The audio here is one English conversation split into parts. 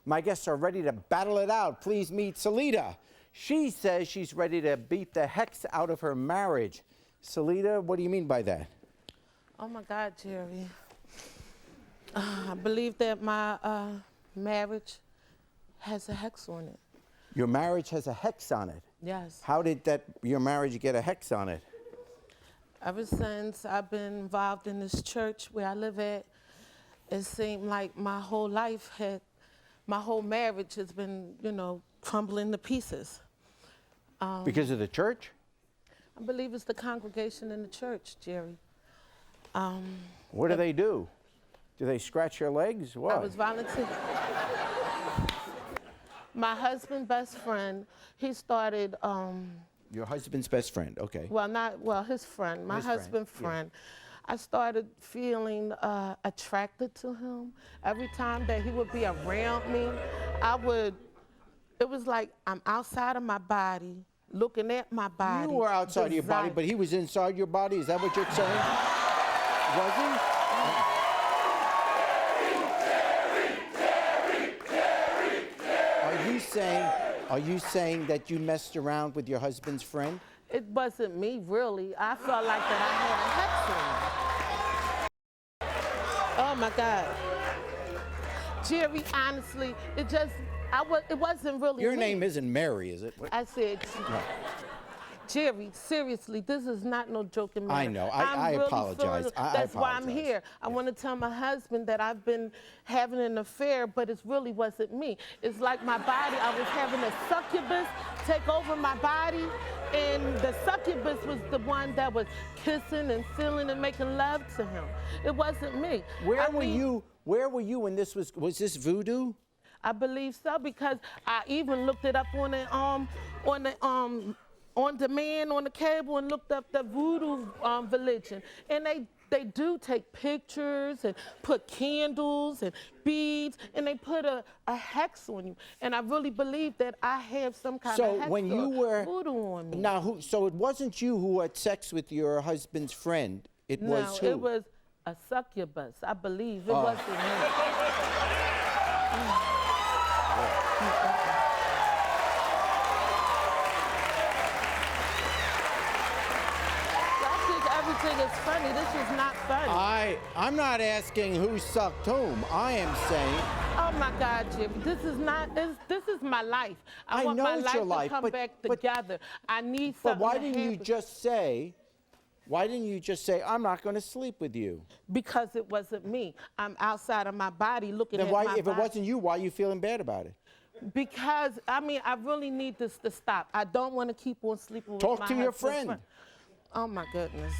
My guests are ready to battle it out. Please meet Selita. She says she's ready to beat the hex out of her marriage. Selita, what do you mean by that? Oh my God, Jerry. I believe that my marriage has a hex on it. Your marriage has a hex on it? Yes. How did your marriage get a hex on it? Ever since I've been involved in this church where I live at, it seemed like my whole marriage has been, crumbling to pieces. Because of the church? I believe it's the congregation in the church, Jerry. What do they do? Do they scratch your legs? What? I was volunteering. My husband's best friend, he started. Your husband's best friend, okay. His friend, my husband's friend. Yeah. I started feeling attracted to him. Every time that he would be around me, it was like I'm outside of my body, looking at my body. You were outside of your body, but he was inside your body? Is that what you're saying? Was he? Are you saying that you messed around with your husband's friend? It wasn't me, really. I felt like that I had a hex on. Oh my God. Jerry, honestly, it wasn't really Your me. name isn't Mary, is it? I said, no. Jerry, seriously, this is not no joking matter. I know. I really apologize. That's why I'm here. I want to tell my husband that I've been having an affair, but it really wasn't me. It's like my body, I was having a succubus take over my body, and the succubus was the one that was kissing and feeling and making love to him. It wasn't me. Where were you when this was this voodoo? I believe so, because I even looked it up on demand, on the cable, and looked up the voodoo religion. And they do take pictures and put candles and beads, and they put a hex on you. And I really believe that I have some kind of hex or voodoo on me. Now, so it wasn't you who had sex with your husband's friend. It was who? No, it was a succubus, I believe. It wasn't me. Everything is funny. This is not funny. I'm not asking who sucked whom. I am saying. Oh my God, Jimmy, this is not. This is my life. I want my life to come back together. I need something. But why didn't you just say? Why didn't you just say, I'm not going to sleep with you? Because it wasn't me. I'm outside of my body looking at my body. If it wasn't you, why are you feeling bad about it? Because I really need this to stop. I don't want to keep on sleeping with my husband's friend. Talk to your friend. Oh my goodness.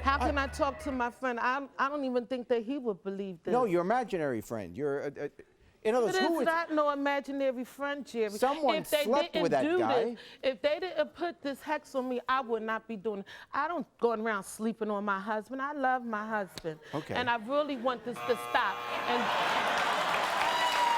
How can I talk to my friend? I don't even think that he would believe this. No, your imaginary friend. In other words, who is not no imaginary friend, Jerry. Someone slept with that guy. If they didn't put this hex on me, I would not be doing it. I don't go around sleeping on my husband. I love my husband. Okay. And I really want this to stop. And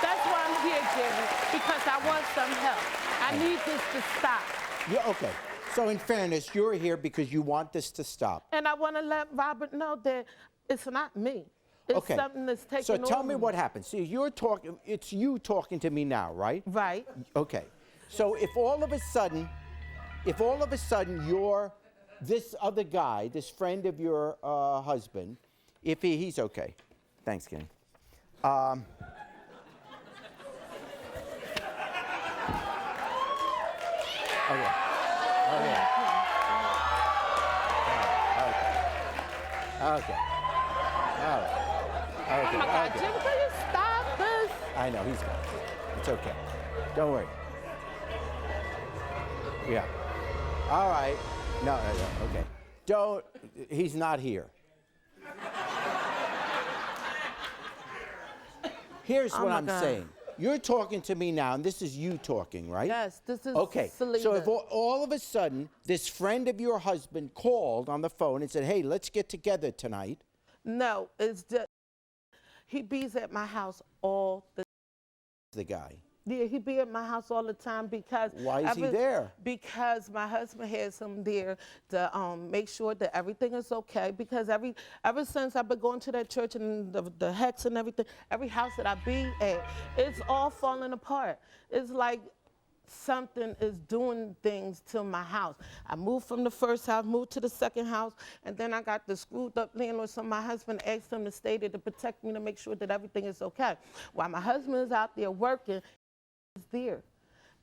that's why I'm here, Jerry, because I want some help. I need this to stop. Yeah, okay. So in fairness, you're here because you want this to stop. And I want to let Robert know that it's not me. It's something that's taking over. So tell me what happened. See, it's you talking to me now, right? Right. Okay. So if all of a sudden you're this other guy, this friend of your husband, if he's okay. Thanks, Kenny. Okay. Okay. All right. Okay. Oh my God, Jim, can you stop this? I know, he's gone. It's okay. Don't worry. Yeah. All right. No, okay. He's not here. Here's what I'm saying. You're talking to me now, and this is you talking, right? Yes, this is okay. Seleda. So if all of a sudden this friend of your husband called on the phone and said, hey, let's get together tonight. No, it's just, he bees at my house all the guy. Yeah, he be at my house all the time because. Why is he there? Because my husband has him there to make sure that everything is okay. Because ever since I've been going to that church and the hex and everything, every house that I be at, it's all falling apart. It's like something is doing things to my house. I moved from the first house, moved to the second house, and then I got the screwed up landlord, so my husband asked him to stay there to protect me, to make sure that everything is okay. While my husband is out there working, he's there.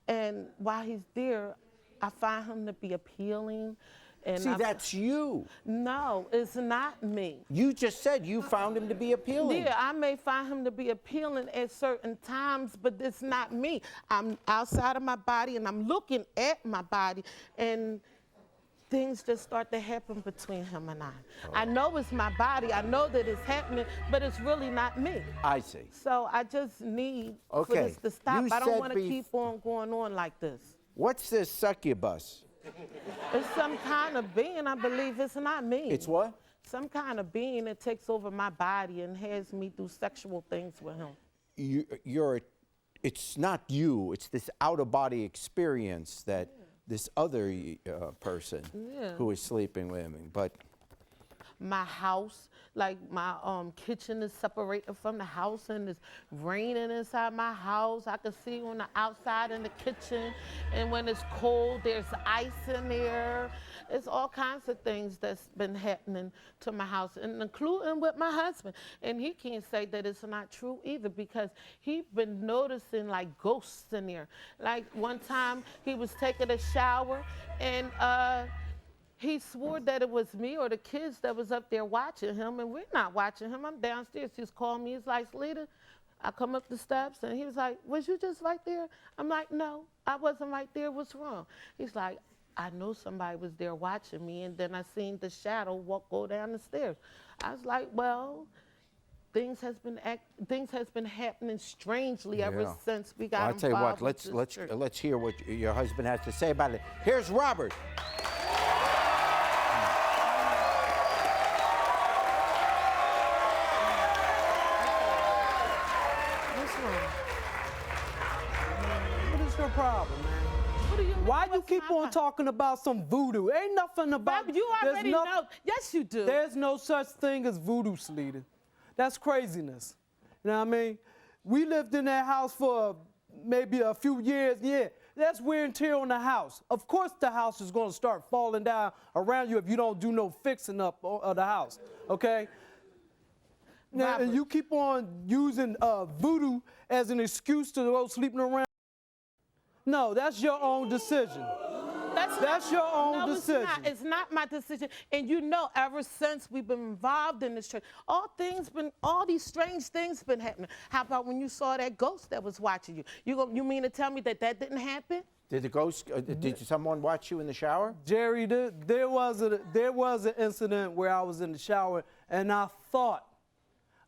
And while he's there, I find him to be appealing. And See, that's you. No, it's not me. You just said you found him to be appealing. Yeah, I may find him to be appealing at certain times, but it's not me. I'm outside of my body and I'm looking at my body, and things just start to happen between him and I. I know it's my body, I know that it's happening, but it's really not me. I see. So I just need for this to stop. I don't want to keep on going on like this. What's this succubus? It's some kind of being, I believe. It's not me. It's what? Some kind of being that takes over my body and has me do sexual things with him. It's not you. It's this out-of-body experience that this other person who is sleeping with him. But my house, like my kitchen is separated from the house, and it's raining inside my house. I can see on the outside in the kitchen, and when it's cold, there's ice in there. It's all kinds of things that's been happening to my house, and including with my husband. And he can't say that it's not true either, because he's been noticing like ghosts in there. Like one time he was taking a shower, and he swore that it was me or the kids that was up there watching him, and we're not watching him. I'm downstairs. He's called me. He's like, Selita, I come up the steps, and he was like, was you just right there? I'm like, no, I wasn't right there. What's wrong? He's like, I know somebody was there watching me, and then I seen the shadow go down the stairs. I was like, well, things has been happening strangely ever since we got involved. I'll tell you what, let's hear what your husband has to say about it. Here's Robert. What is your problem, man? Why you keep on talking about some voodoo? Ain't nothing about it. You already know. Yes, you do. There's no such thing as voodoo, Seleta. That's craziness. You know what I mean? We lived in that house for maybe a few years. Yeah, that's wear and tear on the house. Of course the house is going to start falling down around you if you don't do no fixing up of the house, okay? Now, and you keep on using voodoo as an excuse to go sleeping around. No, that's your own decision. That's your own decision. It's not my decision. And you know, ever since we've been involved in this church, all these strange things been happening. How about when you saw that ghost that was watching you? You mean to tell me that didn't happen? Did the ghost? Did someone watch you in the shower? Jerry, there was an incident where I was in the shower, and I thought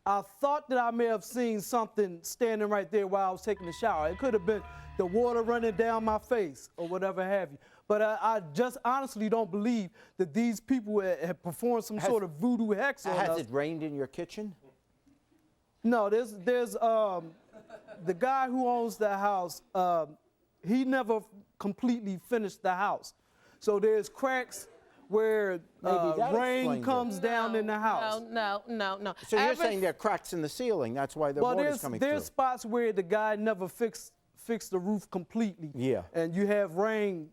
that I may have seen something standing right there while I was taking the shower. It could have been the water running down my face or whatever have you. But I just honestly don't believe that these people have performed some sort of voodoo hex on us. Has it rained in your kitchen? No, there's the guy who owns the house, he never completely finished the house. So there's cracks where rain comes down in the house. No. So you're saying there are cracks in the ceiling, that's why the water's coming through. There's spots where the guy never fixed the roof completely. Yeah. And you have rain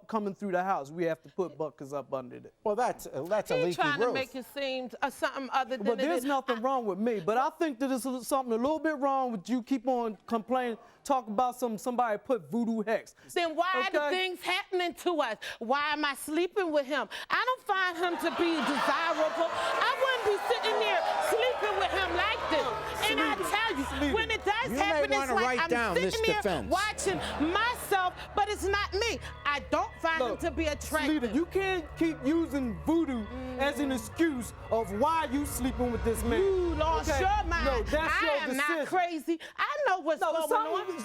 coming through the house. We have to put buckets up under it. Well, that's a leaky roof. He's trying to make it seem something other than But there's nothing wrong with me. But I think that there's something a little bit wrong with you keep on complaining, talk about somebody put voodoo hex. Then why are the things happening to us? Why am I sleeping with him? I don't find him to be desirable. I wouldn't be sitting there sleeping with him like this. And I tell you, when it does happen, it's like I'm sitting there watching myself, but it's not me. I don't find him to be attractive. Seleta, you can't keep using voodoo as an excuse of why you sleeping with this man. You lost your mind. No, that's I am not crazy. I know what's going on.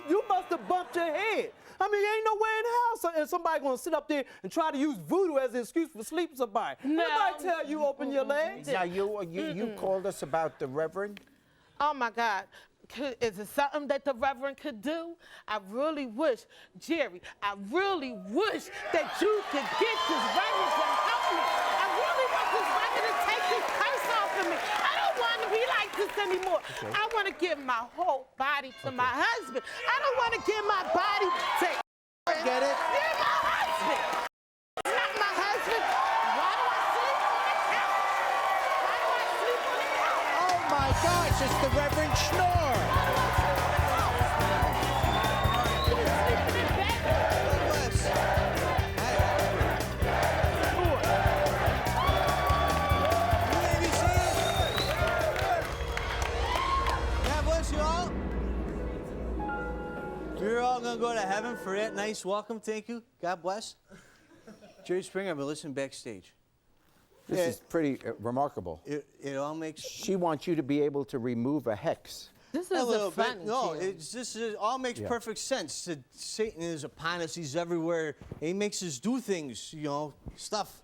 You must have bumped your head. I mean, ain't no way in the house and somebody gonna sit up there and try to use voodoo as an excuse for sleeping somebody. No. Nobody tell you open your legs. Now you called us about the reverend. Oh my God. Is it something that the Reverend could do? I really wish, Jerry, I really wish that you could get this Reverend to help me. I really want this Reverend to take this curse off of me. I don't want to be like this anymore. Okay. I want to give my whole body to my husband. I don't want to give my body to Get it? You're my husband. It's not my husband. Why do I sleep on the couch? Why do I sleep on the couch? Oh my gosh, it's the Reverend Schnorr. We're all going to go to heaven for that nice welcome. Thank you. God bless. Jerry Springer, I've been listening backstage. This is pretty remarkable. It all makes... She wants you to be able to remove a hex. This is a fun. No, it all makes perfect sense. Satan is upon us. He's everywhere. He makes us do things, you know, stuff.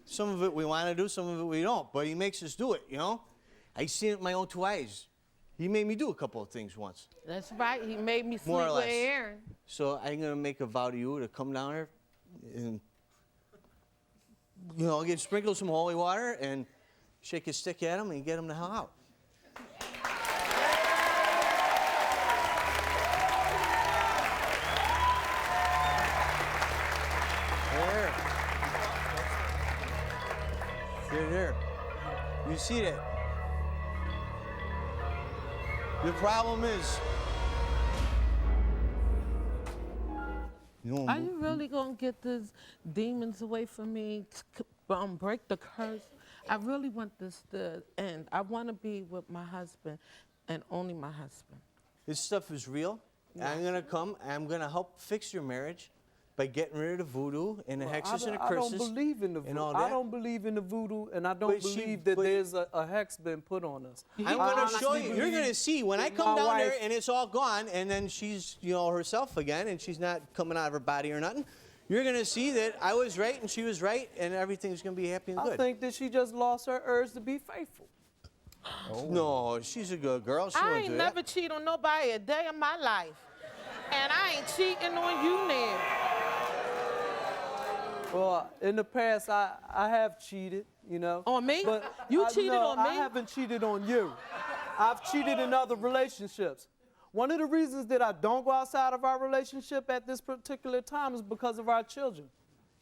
Some of it we want to do, some of it we don't. But he makes us do it, you know. I seen it with my own two eyes. He made me do a couple of things once. That's right. He made me sleep More or with less. Aaron. So I'm going to make a vow to you to come down here and, you know, get sprinkled some holy water and shake a stick at him and get him the hell out. There. You see that? The problem is... Are you really going to get these demons away from me, break the curse? I really want this to end. I want to be with my husband and only my husband. This stuff is real. Yeah. I'm going to come and I'm going to help fix your marriage by getting rid of the voodoo and the hexes and the curses. I don't believe in the voodoo. I don't believe in the voodoo, and I don't believe that there's a hex been put on us. I'm going to show you. You're going to see when I come down there and it's all gone, and then she's, you know, herself again, and she's not coming out of her body or nothing. You're going to see that I was right and she was right, and everything's going to be happy and good. I think that she just lost her urge to be faithful. Oh. No, she's a good girl. She I ain't never cheated on nobody a day of my life, and I ain't cheating on you now. Well, in the past, I have cheated, you know. On me? But you cheated on me? I haven't cheated on you. I've cheated in other relationships. One of the reasons that I don't go outside of our relationship at this particular time is because of our children.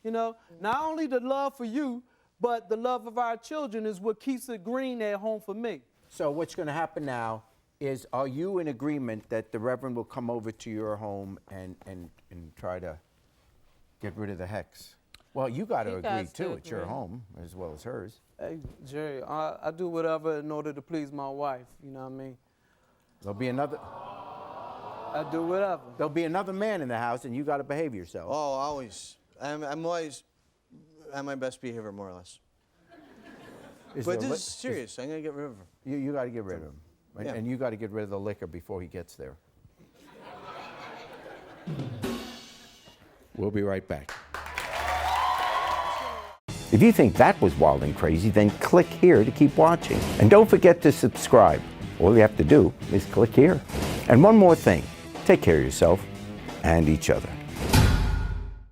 You know, not only the love for you, but the love of our children is what keeps it green at home for me. So what's going to happen now is, are you in agreement that the Reverend will come over to your home and try to get rid of the hex? Well, you got to agree, too. It's your home as well as hers. Hey, Jerry, I do whatever in order to please my wife, you know what I mean? There'll be another... I do whatever. There'll be another man in the house, and you got to behave yourself. Oh, always. I'm always on my best behavior, more or less. But this is serious. I'm going to get rid of him. You got to get rid of him. Right? Yeah. And you got to get rid of the liquor before he gets there. We'll be right back. If you think that was wild and crazy, then click here to keep watching. And don't forget to subscribe. All you have to do is click here. And one more thing, take care of yourself and each other.